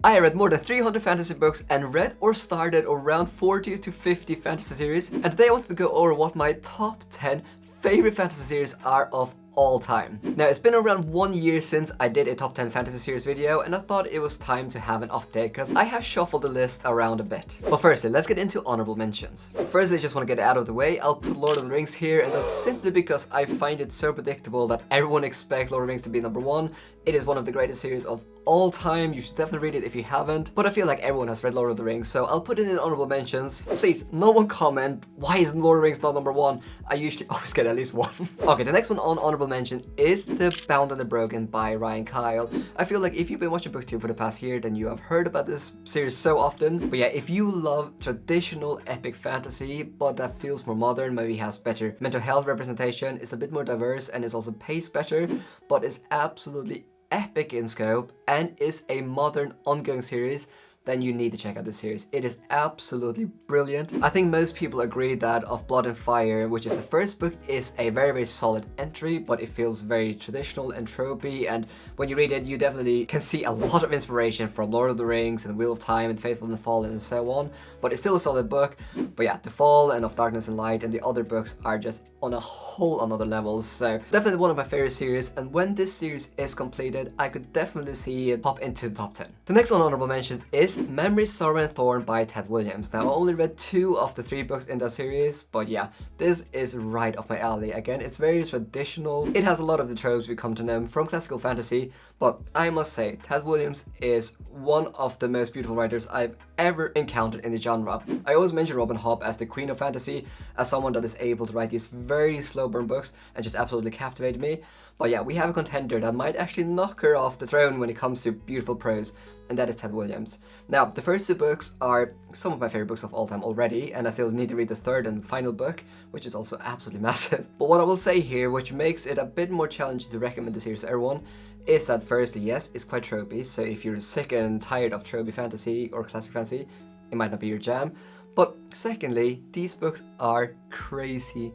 I read more than 300 fantasy books and read or started around 40 to 50 fantasy series, and today I wanted to go over what my top 10 favorite fantasy series are of all time. Now, it's been around 1 year since I did a top 10 fantasy series video, and I thought it was time to have an update because I have shuffled the list around a bit. But firstly, let's get into honorable mentions. Firstly, I just want to get it out of the way. I'll put Lord of the Rings here, and that's simply because I find it so predictable that everyone expects Lord of the Rings to be number 1. It is one of the greatest series of all time. You should definitely read it if you haven't, but I feel like everyone has read Lord of the Rings, so I'll put it in honorable mentions. Please, no one comment, why isn't Lord of the Rings not number 1? I usually always get at least one. Okay, the next one on honorable mention is The Bound and the Broken by Ryan Kyle. I feel like if you've been watching BookTube for the past year, then you have heard about this series so often. But yeah, if you love traditional epic fantasy, but that feels more modern, maybe has better mental health representation, it's a bit more diverse, and it's also paced better, but it's absolutely epic in scope and is a modern ongoing series, then you need to check out this series. It is absolutely brilliant. I think most people agree that Of Blood and Fire, which is the first book, is a very, very solid entry, but it feels very traditional and tropey, and when you read it, you definitely can see a lot of inspiration from Lord of the Rings and Wheel of Time and Faithful and the Fallen and so on, but it's still a solid book. But yeah, The Fall and Of Darkness and Light and the other books are just on a whole another level, so definitely one of my favorite series, and when this series is completed, I could definitely see it pop into the top 10. The next one honorable mentions is Memory, Sorrow and Thorn by Ted Williams. Now, I only read 2 of the 3 books in that series, but yeah, this is right up my alley. Again, it's very traditional. It has a lot of the tropes we come to know from classical fantasy, but I must say, Ted Williams is one of the most beautiful writers I've ever encountered in the genre. I always mention Robin Hobb as the queen of fantasy, as someone that is able to write these very slow burn books and just absolutely captivate me. But yeah, we have a contender that might actually knock her off the throne when it comes to beautiful prose, and that is Ted Williams. Now, the first 2 books are some of my favorite books of all time already, and I still need to read the third and final book, which is also absolutely massive. But what I will say here, which makes it a bit more challenging to recommend the series to everyone, is that firstly, yes, it's quite tropey, so if you're sick and tired of tropey fantasy or classic fantasy, it might not be your jam. But secondly, these books are crazy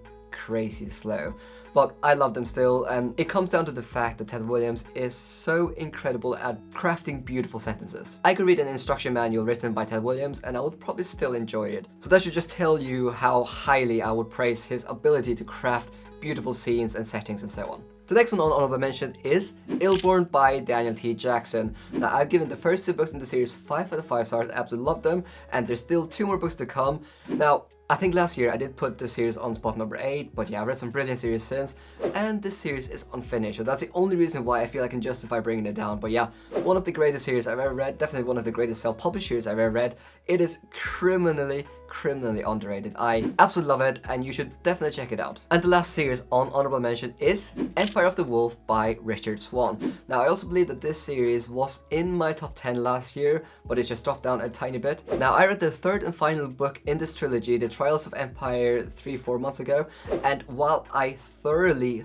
slow, but I love them still, and it comes down to the fact that Ted Williams is so incredible at crafting beautiful sentences. I could read an instruction manual written by Ted Williams and I would probably still enjoy it. So that should just tell you how highly I would praise his ability to craft beautiful scenes and settings and so on. The next one on honorable mention is Illborn by Daniel T. Jackson. Now, I've given the first 2 books in the series 5 out of 5 stars, I absolutely love them, and there's still 2 more books to come. Now, I think last year I did put the series on spot number 8, but yeah, I've read some brilliant series since, and this series is unfinished, so that's the only reason why I feel I can justify bringing it down. But yeah, one of the greatest series I've ever read, definitely one of the greatest self-published series I've ever read. It is criminally underrated. I absolutely love it, and you should definitely check it out. And the last series on honorable mention is Empire of the Wolf by Richard Swan. Now, I also believe that this series was in my top 10 last year, but it's just dropped down a tiny bit. Now, I read the third and final book in this trilogy, The Trials of Empire, 3-4 months ago, and while I thoroughly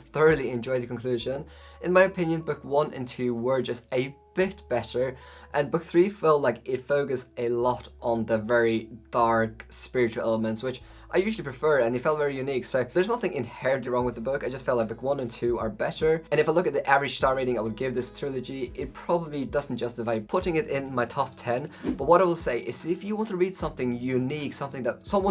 enjoyed the conclusion, in my opinion, book 1 and 2 were just a bit better, and book 3 felt like it focused a lot on the very dark spiritual elements, which I usually prefer, and it felt very unique. So there's nothing inherently wrong with the book. I just felt like book 1 and 2 are better, and if I look at the average star rating I would give this trilogy, it probably doesn't justify putting it in my top 10. But what I will say is, if you want to read something unique, someone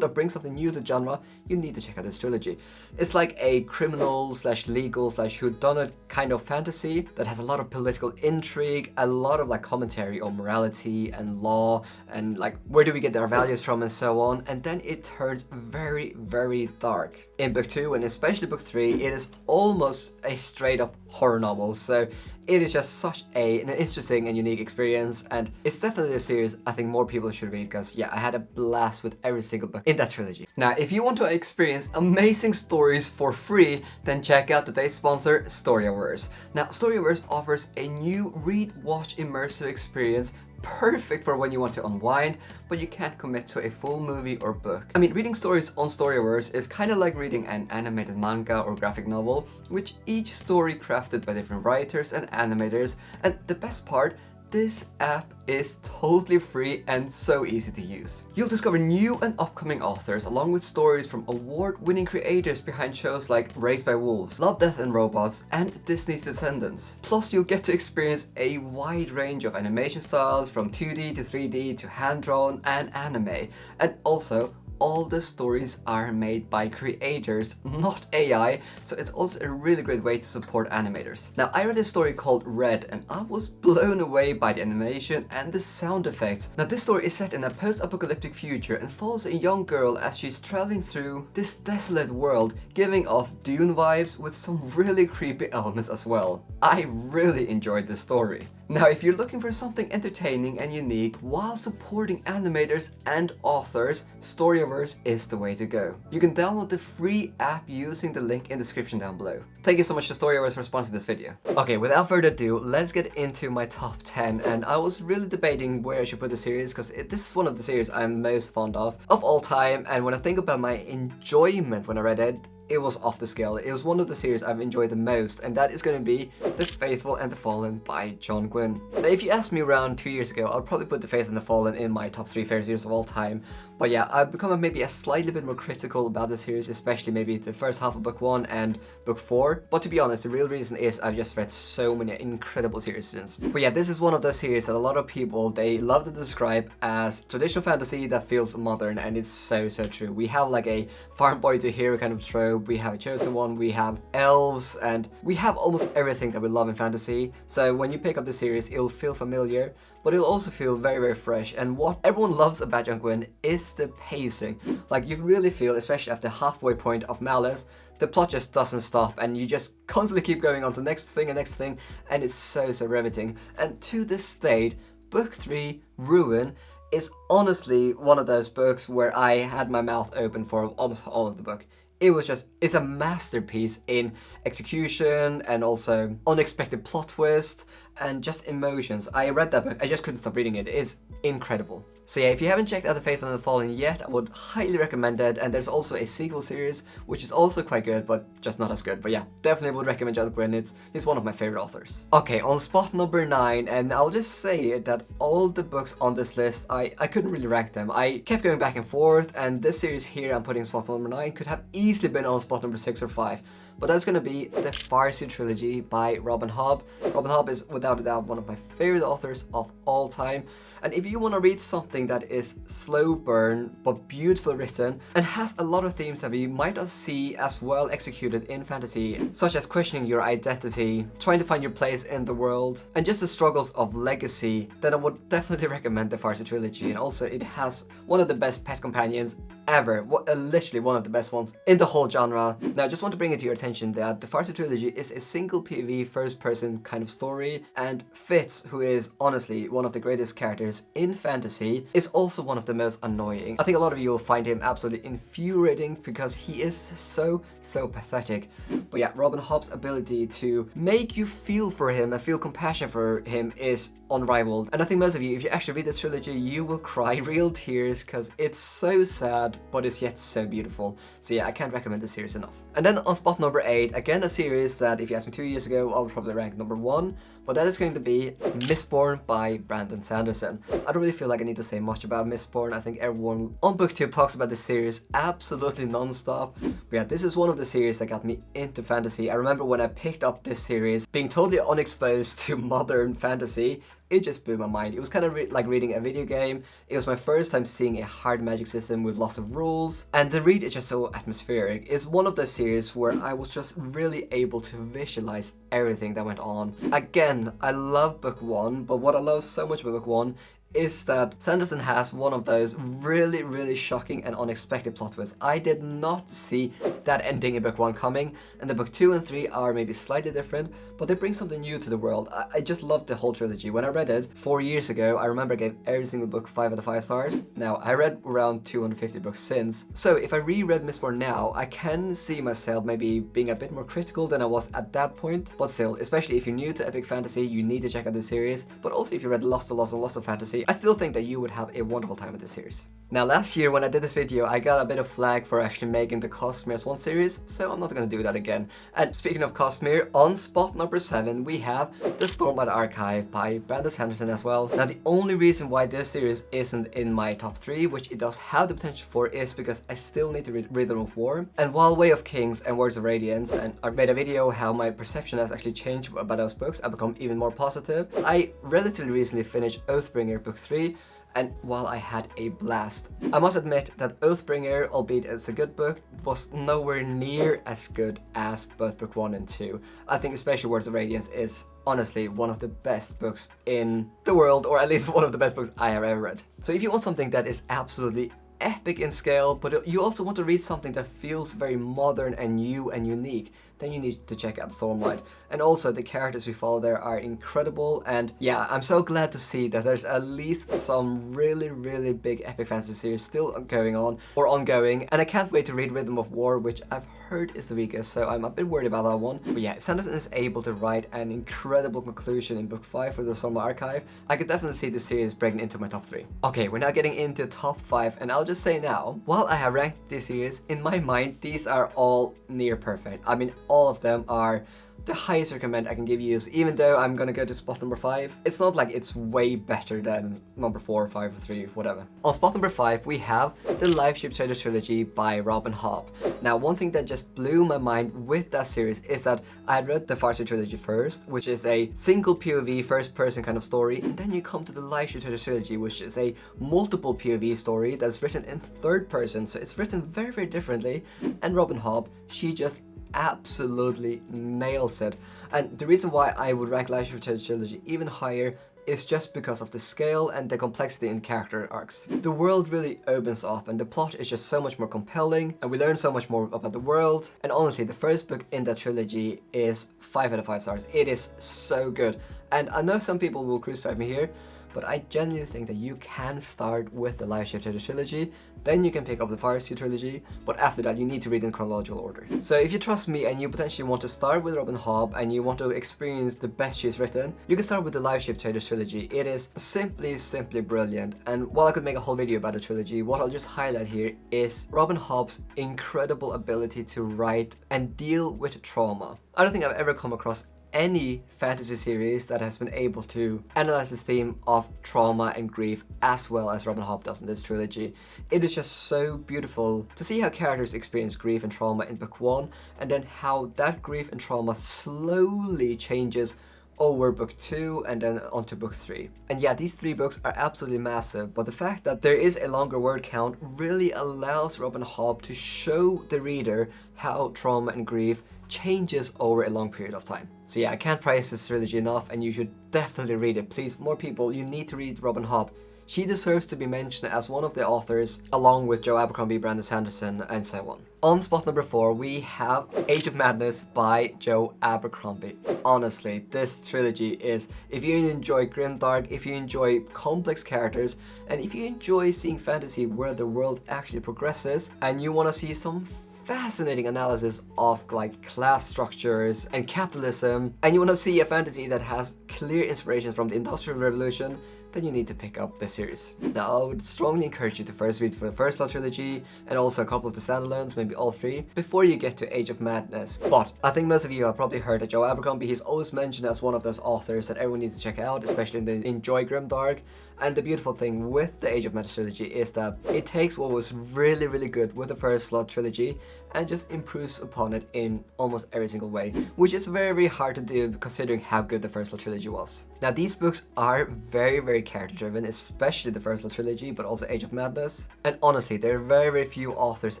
that brings something new to the genre, you need to check out this trilogy. It's like a criminal / legal / whodunit kind of fantasy that has a lot of political intrigue, a lot of like commentary on morality and law and like where do we get our values from and so on, and then it turns very dark. In book 2 and especially book 3, it is almost a straight up horror novel, so it is just such an interesting and unique experience, and it's definitely a series I think more people should read, because yeah, I had a blast with every single book in that trilogy. Now, if you want to experience amazing stories for free, then check out today's sponsor, Storiaverse. Now, Storiaverse offers a new read, watch, immersive experience perfect for when you want to unwind, but you can't commit to a full movie or book. I mean, reading stories on Storiaverse is kind of like reading an animated manga or graphic novel, which each story crafted by different writers and animators, and the best part, this app is totally free and so easy to use. You'll discover new and upcoming authors along with stories from award-winning creators behind shows like Raised by Wolves, Love, Death and Robots and Disney's Descendants. Plus you'll get to experience a wide range of animation styles from 2D to 3D to hand-drawn and anime, and also all the stories are made by creators, not AI, so it's also a really great way to support animators. Now, I read a story called Red and I was blown away by the animation and the sound effects. Now, this story is set in a post-apocalyptic future and follows a young girl as she's traveling through this desolate world, giving off Dune vibes with some really creepy elements as well. I really enjoyed this story. Now, if you're looking for something entertaining and unique while supporting animators and authors, Storiaverse is the way to go. You can download the free app using the link in the description down below. Thank you so much to Storiaverse for sponsoring this video. Okay, without further ado, let's get into my top 10. And I was really debating where I should put the series because this is one of the series I'm most fond of all time. And when I think about my enjoyment when I read it, it was off the scale. It was one of the series I've enjoyed the most, and that is going to be The Faithful and the Fallen by John Gwynne. Now, if you asked me around 2 years ago, I'll probably put The Faithful and the Fallen in my top 3 favorite series of all time. But yeah, I've become maybe a slightly bit more critical about the series, especially maybe the first half of book 1 and book 4. But to be honest, the real reason is I've just read so many incredible series since. But yeah, this is one of those series that a lot of people, they love to describe as traditional fantasy that feels modern, and it's so true. We have like a farm boy to hero kind of trope, we have a chosen one, we have elves, and we have almost everything that we love in fantasy. So when you pick up the series, it'll feel familiar, but it'll also feel very fresh. And what everyone loves about John Gwynne is the pacing. Like, you really feel, especially after the halfway point of Malice, the plot just doesn't stop and you just constantly keep going on to next thing, and it's so riveting. And to this date, book 3, Ruin, is honestly one of those books where I had my mouth open for almost all of the book. It's a masterpiece in execution and also unexpected plot twists and just emotions. I read that book, I just couldn't stop reading it. It's incredible. So yeah, if you haven't checked out The Faithful and the Fallen yet, I would highly recommend it. And there's also a sequel series, which is also quite good, but just not as good. But yeah, definitely would recommend John Gwynne. He's one of my favorite authors. Okay, on spot number 9, and I'll just say that all the books on this list, I couldn't really rank them. I kept going back and forth, and this series here I'm putting spot number 9 could have easily been on spot number 6 or 5. But that's gonna be the Farsi trilogy by Robin Hobb. Robin Hobb is without a doubt one of my favorite authors of all time. And if you want to read something that is slow burn but beautifully written and has a lot of themes that we might not see as well executed in fantasy, such as questioning your identity, trying to find your place in the world, and just the struggles of legacy, then I would definitely recommend the Farsi trilogy. And also it has one of the best pet companions ever, literally one of the best ones in the whole genre. Now, I just want to bring it to your attention that the Farsi trilogy is a single PV first person kind of story, and Fitz, who is honestly one of the greatest characters in fantasy, is also one of the most annoying. I think a lot of you will find him absolutely infuriating because he is so pathetic. But yeah, Robin Hobb's ability to make you feel for him and feel compassion for him is unrivaled. And I think most of you, if you actually read this trilogy, you will cry real tears because it's so sad, but it's yet so beautiful. So yeah, I can't recommend this series enough. And then on spot number 8, again a series that if you asked me 2 years ago, I would probably rank number 1, but that is going to be Mistborn by Brandon Sanderson. I don't really feel like I need to say much about Mistborn. I think everyone on BookTube talks about this series absolutely non-stop. But yeah, this is one of the series that got me into fantasy. I remember when I picked up this series, being totally unexposed to modern fantasy, it just blew my mind. It was kind of like reading a video game. It was my first time seeing a hard magic system with lots of rules, and the read is just so atmospheric. It's one of those series where I was just really able to visualize everything that went on. Again, I love book 1, but what I love so much about book 1 is that Sanderson has one of those really shocking and unexpected plot twists. I did not see that ending in book 1 coming, and the book 2 and 3 are maybe slightly different, but they bring something new to the world. I just loved the whole trilogy. When I read it 4 years ago, I remember I gave every single book 5 out of 5 stars. Now, I read around 250 books since, so if I reread Mistborn now, I can see myself maybe being a bit more critical than I was at that point, but still, especially if you're new to epic fantasy, you need to check out this series. But also if you read lots of fantasy, I still think that you would have a wonderful time with this series. Now last year when I did this video, I got a bit of flag for actually making the Cosmere one series, so I'm not gonna do that again. And speaking of Cosmere, on spot number 7 we have the Stormlight Archive by Brandon Sanderson as well. Now the only reason why this series isn't in my top 3, which it does have the potential for, is because I still need to read Rhythm of War. And while Way of Kings and Words of Radiance, and I made a video how my perception has actually changed about those books, I've become even more positive. I relatively recently finished Oathbringer book 3, and while I had a blast. I must admit that Oathbringer, albeit it's a good book, was nowhere near as good as both book 1 and 2. I think especially Words of Radiance is honestly one of the best books in the world, or at least one of the best books I have ever read. So if you want something that is absolutely epic in scale, but you also want to read something that feels very modern and new and unique, then you need to check out Stormlight. And also the characters we follow there are incredible, and yeah, I'm so glad to see that there's at least some really big epic fantasy series still going on or ongoing, and I can't wait to read Rhythm of War, which I've heard is the weakest, so I'm a bit worried about that one. But yeah, if Sanderson is able to write an incredible conclusion in book 5 for the Stormlight Archive, I could definitely see this series breaking into my top 3. Okay, we're now getting into top 5, and I'll just say now, while I have ranked this series, in my mind these are all near perfect. I mean, all of them are the highest recommend I can give you, so even though I'm gonna go to spot number 5, it's not like it's way better than number 4, 5, or 3, whatever. On spot number 5 we have the Lifeship Trader Trilogy by Robin Hobb. Now one thing that just blew my mind with that series is that I had read the Farsi Trilogy first, which is a single POV first person kind of story, and then you come to the Lifeship Trader Trilogy, which is a multiple POV story that's written in third person, so it's written very differently, and Robin Hobb, she just absolutely nails it. And the reason why I would rank Lifeship Trader Trilogy even higher is just because of the scale and the complexity in character arcs. The world really opens up and the plot is just so much more compelling, and we learn so much more about the world. And honestly, the first book in that trilogy is 5 out of 5 stars. It is so good. And I know some people will crucify me here, but I genuinely think that you can start with the Lifeship Trader Trilogy, then you can pick up the Farsi Trilogy, but after that you need to read in chronological order. So if you trust me and you potentially want to start with Robin Hobb and you want to experience the best she's written, you can start with the Lifeship Trader Trilogy. It is simply brilliant, and while I could make a whole video about the trilogy, what I'll just highlight here is Robin Hobb's incredible ability to write and deal with trauma. I don't think I've ever come across any fantasy series that has been able to analyze the theme of trauma and grief as well as Robin Hobb does in this trilogy. It is just so beautiful to see how characters experience grief and trauma in book 1, and then how that grief and trauma slowly changes over book 2 and then onto book 3. And yeah, these 3 books are absolutely massive, but the fact that there is a longer word count really allows Robin Hobb to show the reader how trauma and grief changes over a long period of time. So yeah, I can't praise this trilogy enough, and you should definitely read it. Please, more people, you need to read Robin Hobb. She deserves to be mentioned as one of the authors, along with Joe Abercrombie, Brandon Sanderson, and so on. On spot number 4, we have Age of Madness by Joe Abercrombie. Honestly, this trilogy is, if you enjoy grimdark, if you enjoy complex characters, and if you enjoy seeing fantasy where the world actually progresses, and you want to see some fascinating analysis of like class structures and capitalism, and you want to see a fantasy that has clear inspirations from the Industrial Revolution, then you need to pick up this series. Now, I would strongly encourage you to first read for the First Law trilogy and also a couple of the standalones, maybe all 3, before you get to Age of Madness. But I think most of you have probably heard that Joe Abercrombie, he's always mentioned as one of those authors that everyone needs to check out, especially in the Enjoy Grimdark. And the beautiful thing with the Age of Madness trilogy is that it takes what was really good with the First Law trilogy and just improves upon it in almost every single way, which is very hard to do considering how good the First Law trilogy was. Now, these books are very character driven, especially the First Law trilogy, but also Age of Madness. And honestly, there are very few authors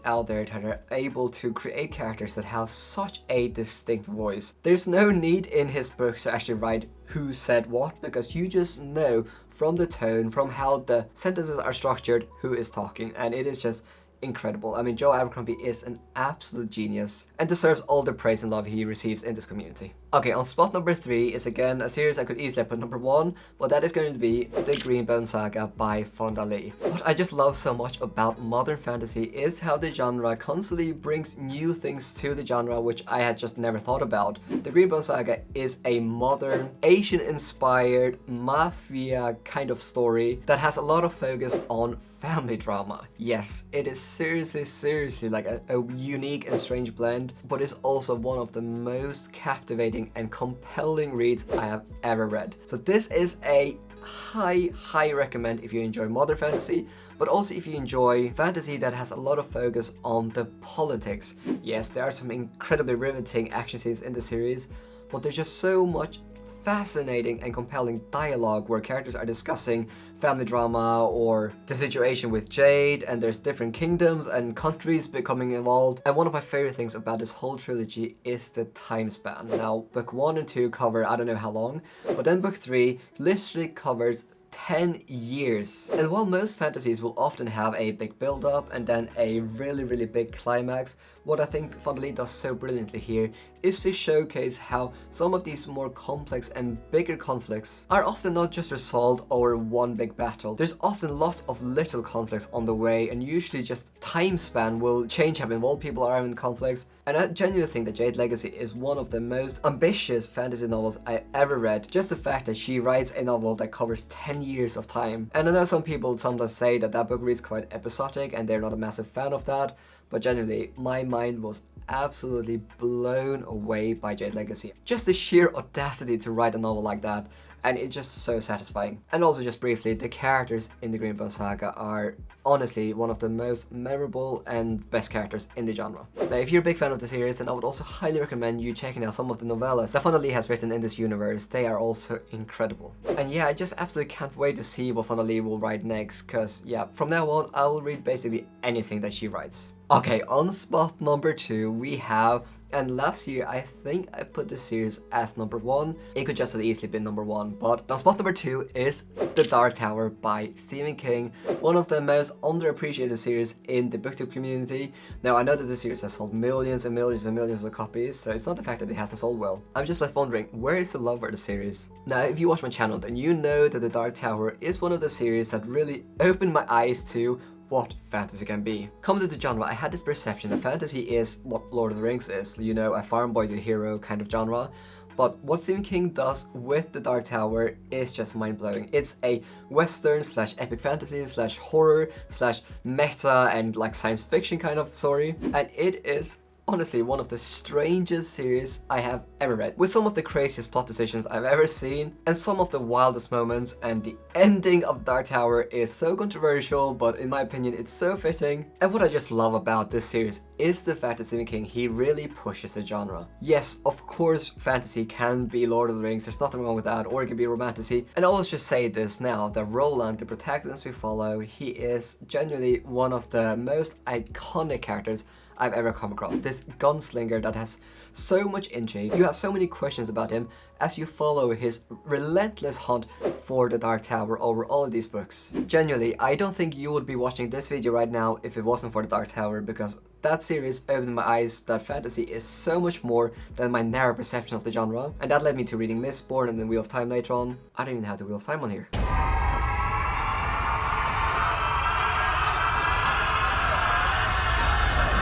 out there that are able to create characters that have such a distinct voice. There's no need in his books to actually write who said what, because you just know from the tone, from how the sentences are structured, who is talking, and it is just incredible. I mean, Joe Abercrombie is an absolute genius and deserves all the praise and love he receives in this community. Okay, on spot number 3 is again a series I could easily put number 1, but that is going to be The Greenbone Saga by Fonda Lee. What I just love so much about modern fantasy is how the genre constantly brings new things to the genre which I had just never thought about. The Greenbone Saga is a modern, Asian-inspired mafia kind of story that has a lot of focus on family drama. Yes, it is seriously like a unique and strange blend, but it's also one of the most captivating and compelling reads I have ever read. So this is a high recommend if you enjoy modern fantasy, but also if you enjoy fantasy that has a lot of focus on the politics. Yes, there are some incredibly riveting action scenes in the series, but there's just so much fascinating and compelling dialogue where characters are discussing family drama or the situation with Jade, and there's different kingdoms and countries becoming involved. And one of my favorite things about this whole trilogy is the time span. Now, book 1 and 2 cover I don't know how long, but then book 3 literally covers 10 years. And while most fantasies will often have a big build-up and then a really big climax, what I think Fonda Lee does so brilliantly here is to showcase how some of these more complex and bigger conflicts are often not just resolved over one big battle. There's often lots of little conflicts on the way, and usually just time span will change how involved people are in conflicts. And I genuinely think that Jade Legacy is one of the most ambitious fantasy novels I ever read. Just the fact that she writes a novel that covers 10 years of time. And I know some people sometimes say that that book reads quite episodic and they're not a massive fan of that, but genuinely my mind was absolutely blown away by Jade Legacy. Just the sheer audacity to write a novel like that, and it's just so satisfying. And also, just briefly, the characters in the Greenbone Saga are honestly one of the most memorable and best characters in the genre. Now, if you're a big fan of the series, then I would also highly recommend you checking out some of the novellas that Fonda Lee has written in this universe. They are also incredible. And yeah, I just absolutely can't wait to see what Fonda Lee will write next, because yeah, from now on, I will read basically anything that she writes. Okay, on spot number 2 we have, and last year I think I put this series as number 1. It could just as easily be number 1, but on spot number 2 is The Dark Tower by Stephen King, one of the most underappreciated series in the booktube community. Now, I know that the series has sold millions and millions of copies, so it's not the fact that it hasn't sold well. I'm just left wondering, where is the love for the series? Now, if you watch my channel, then you know that The Dark Tower is one of the series that really opened my eyes to what fantasy can be. Coming to the genre, I had this perception that fantasy is what Lord of the Rings is, you know, a farm boy to hero kind of genre. But what Stephen King does with The Dark Tower is just mind-blowing. It's a western slash epic fantasy slash horror slash meta and like science fiction kind of story, and it is honestly one of the strangest series I have ever read, with some of the craziest plot decisions I've ever seen and some of the wildest moments, and the ending of Dark Tower is so controversial, but in my opinion it's so fitting. And what I just love about this series is the fact that Stephen King, he really pushes the genre. Yes, of course fantasy can be Lord of the Rings, there's nothing wrong with that, or it can be romantasy. And I'll just say this now, that Roland, the protagonist we follow, he is genuinely one of the most iconic characters I've ever come across. This gunslinger that has so much intrigue. You have so many questions about him as you follow his relentless hunt for the Dark Tower over all of these books. Genuinely, I don't think you would be watching this video right now if it wasn't for the Dark Tower, because that series opened my eyes that fantasy is so much more than my narrow perception of the genre, and that led me to reading Mistborn and then Wheel of Time later on. I don't even have the Wheel of Time on here.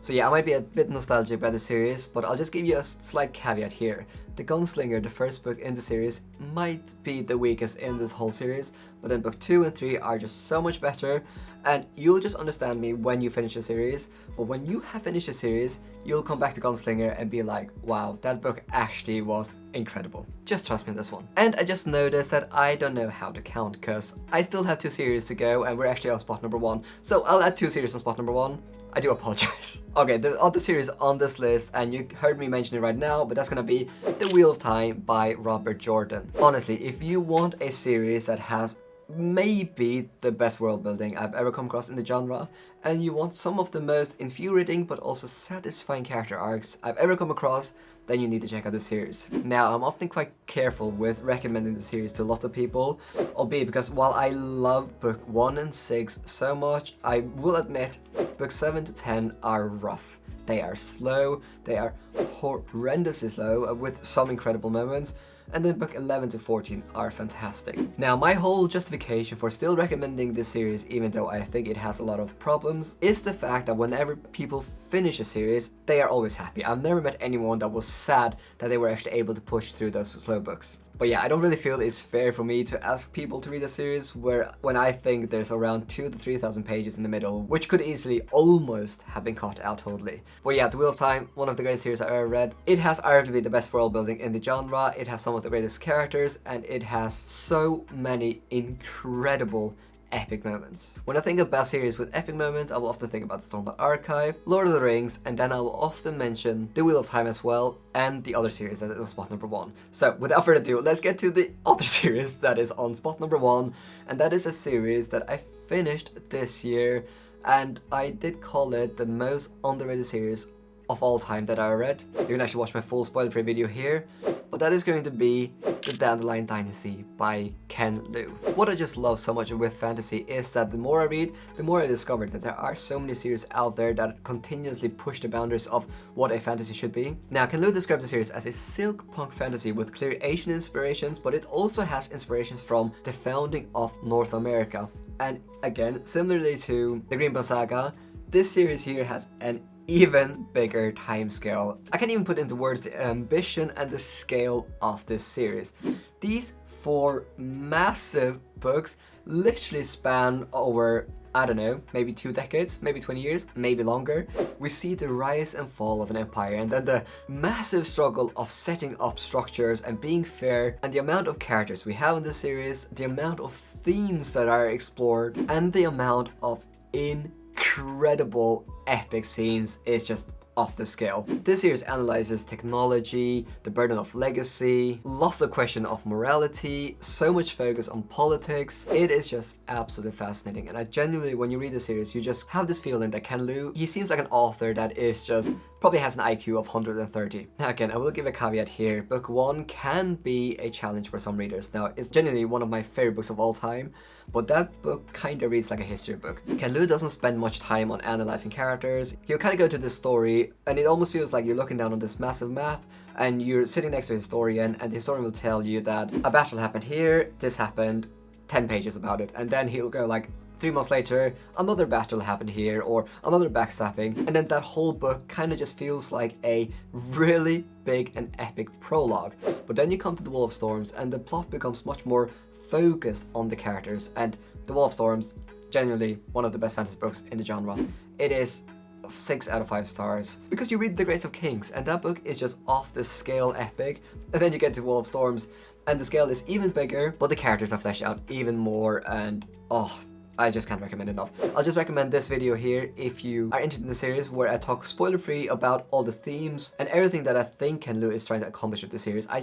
So yeah, I might be a bit nostalgic about the series, but I'll just give you a slight caveat here. The Gunslinger, the first book in the series, might be the weakest in this whole series, but then book 2 and 3 are just so much better, and you'll just understand me when you finish the series. But when you have finished the series, you'll come back to Gunslinger and be like, wow, that book actually was incredible. Just trust me on this one. And I just noticed that I don't know how to count, because I still have 2 series to go and we're actually on spot number 1. So I'll add 2 series on spot number 1. I do apologize. Okay, the other series on this list, and you heard me mention it right now, but that's gonna be The Wheel of Time by Robert Jordan. Honestly, if you want a series that has maybe the best world building I've ever come across in the genre, and you want some of the most infuriating but also satisfying character arcs I've ever come across, then you need to check out this series. Now, I'm often quite careful with recommending the series to lots of people, albeit because while I love book 1 and 6 so much, I will admit book 7 to 10 are rough. They are slow, they are horrendously slow, with some incredible moments. And then book 11 to 14 are fantastic. Now, my whole justification for still recommending this series, even though I think it has a lot of problems, is the fact that whenever people finish a series, they are always happy. I've never met anyone that was sad that they were actually able to push through those slow books. But yeah, I don't really feel it's fair for me to ask people to read a series when I think there's around 2,000 to 3,000 pages in the middle, which could easily almost have been cut out totally. But yeah, The Wheel of Time, one of the greatest series I've ever read. It has arguably the best world building in the genre, it has some of the greatest characters, and it has so many incredible epic moments. When I think of best series with epic moments, I will often think about the Stormblood Archive, Lord of the Rings, and then I will often mention The Wheel of Time as well, and the other series that is on spot number 1. So without further ado, let's get to the other series that is on spot number 1, and that is a series that I finished this year, and I did call it the most underrated series of all time that I read. You can actually watch my full spoiler-free video here, but that is going to be The Dandelion Dynasty by Ken Liu. What I just love so much with fantasy is that the more I read, the more I discover that there are so many series out there that continuously push the boundaries of what a fantasy should be. Now, Ken Liu describes the series as a silk punk fantasy with clear Asian inspirations, but it also has inspirations from the founding of North America. And again, similarly to the Greenbow Saga, this series here has an even bigger timescale. I can't even put into words the ambition and the scale of this series. These 4 massive books literally span over, I don't know, maybe 2 decades, maybe 20 years, maybe longer. We see the rise and fall of an empire, and then the massive struggle of setting up structures and being fair, and the amount of characters we have in this series, the amount of themes that are explored, and the amount of incredible epic scenes is just off the scale. This series analyzes technology, the burden of legacy, lots of question of morality, so much focus on politics. It is just absolutely fascinating, and I genuinely, when you read the series, you just have this feeling that Ken Liu, he seems like an author that is just probably has an IQ of 130. Now again, I will give a caveat here. Book 1 can be a challenge for some readers. Now, it's genuinely one of my favorite books of all time, but that book kind of reads like a history book. Ken Liu doesn't spend much time on analyzing characters. He'll kind of go to the story, and it almost feels like you're looking down on this massive map, and you're sitting next to a historian, and the historian will tell you that a battle happened here, this happened, 10 pages about it, and then he'll go like, 3 months later, another battle happened here, or another backstabbing, and then that whole book kind of just feels like a really big and epic prologue. But then you come to The Wall of Storms, and the plot becomes much more focused on the characters, and The Wall of Storms, genuinely one of the best fantasy books in the genre. It is 6 out of 5 stars, because you read The Grace of Kings, and that book is just off the scale epic, and then you get to Wall of Storms, and the scale is even bigger, but the characters are fleshed out even more, and oh, I just can't recommend enough. I'll just recommend this video here if you are interested in the series, where I talk spoiler-free about all the themes and everything that I think Ken Liu is trying to accomplish with the series. I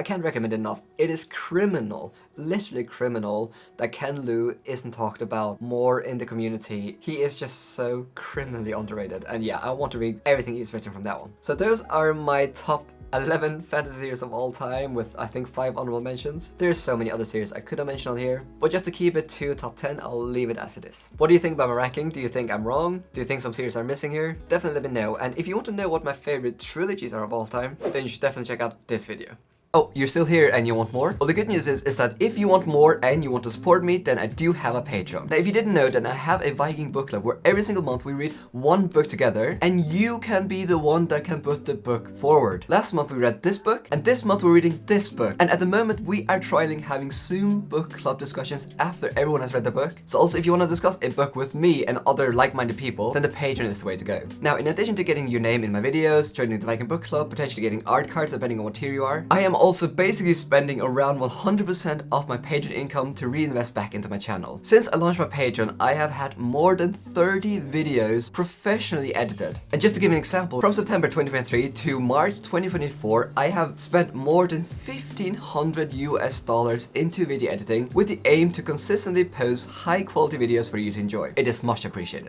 can't recommend it enough. It is criminal, literally criminal, that Ken Liu isn't talked about more in the community. He is just so criminally underrated, and yeah, I want to read everything he's written from that one. So those are my top 11 fantasy series of all time, with I think 5 honorable mentions. There's so many other series I could have mentioned on here, but just to keep it to top 10, I'll leave it as it is. What do you think about my ranking? Do you think I'm wrong? Do you think some series are missing here? Definitely let me know, and if you want to know what my favorite trilogies are of all time, then you should definitely check out this video. Oh, you're still here and you want more? Well, the good news is that if you want more and you want to support me, then I do have a Patreon. Now, if you didn't know, then I have a Viking book club where every single month we read one book together, and you can be the one that can put the book forward. Last month we read this book, and this month we're reading this book. And at the moment we are trialing having Zoom book club discussions after everyone has read the book. So also, if you want to discuss a book with me and other like-minded people, then the Patreon is the way to go. Now, in addition to getting your name in my videos, joining the Viking book club, potentially getting art cards depending on what tier you are, I am also basically spending around 100% of my Patreon income to reinvest back into my channel. Since I launched my Patreon, I have had more than 30 videos professionally edited. And just to give an example, from September 2023 to March 2024, I have spent more than $1,500 into video editing, with the aim to consistently post high quality videos for you to enjoy. It is much appreciated.